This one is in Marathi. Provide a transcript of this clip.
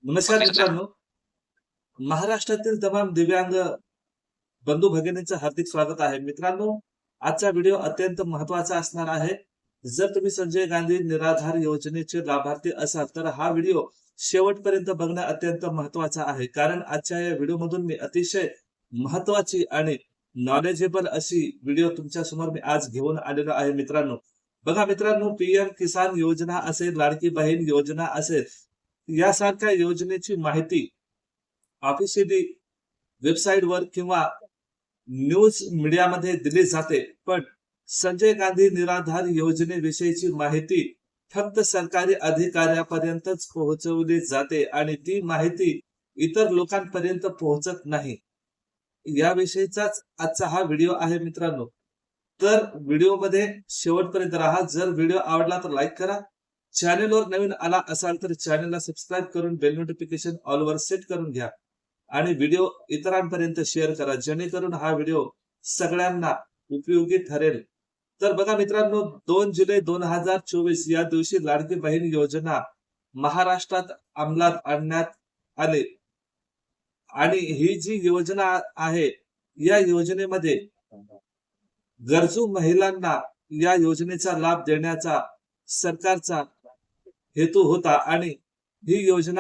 नमस्कार मित्रांनो, महाराष्ट्रातील तमाम दिव्यांग बंधू भगिनींचं हार्दिक स्वागत आहे. मित्रांनो, आजचा व्हिडिओ अत्यंत महत्त्वाचा असणार आहे. जर तुम्ही संजय गांधी निराधार योजनेचे लाभार्थी असाल, तर हा व्हिडिओ शेवटपर्यंत बघणं अत्यंत महत्त्वाचं आहे. कारण आजच्या या व्हिडिओमधून मी अतिशय महत्त्वाची आणि नॉलेजेबल अशी व्हिडिओ तुमच्या समोर मी आज घेऊन आलेलो आहे मित्रांनो. बघा मित्रांनो, पीएम किसान योजना असेल, लाडकी बहीण योजना असेल, यासारख्या योजनेची माहिती ऑफिशियली वेबसाईटवर किंवा न्यूज मीडियामध्ये दिली जाते. पण संजय गांधी निराधार योजनेविषयीची माहिती फक्त सरकारी अधिकाऱ्यापर्यंतच पोहोचवली जाते आणि ती माहिती इतर लोकांपर्यंत पोहोचत नाही. याविषयीचाच आजचा हा व्हिडिओ आहे मित्रांनो. तर व्हिडिओमध्ये शेवटपर्यंत राहा. जर व्हिडिओ आवडला तर लाईक करा. चॅनलवर नवीन आला असाल तर चॅनलला सबस्क्राईब करून बेल नोटिफिकेशन ऑलवर सेट करून घ्या आणि व्हिडिओ इतरांपर्यंत शेअर करा, जेणेकरून हा व्हिडिओ सगळ्यांना उपयोगी ठरेल. तर बघा मित्रांनो, 2 जुलै 2024 या दिवशी लाडकी बहीण योजना महाराष्ट्रात अंमलात आणण्यात आले आणि ही जी योजना आहे, या योजनेमध्ये गरजू महिलांना या योजनेचा लाभ देण्याचा सरकारचा हेतू होता आणि ही योजना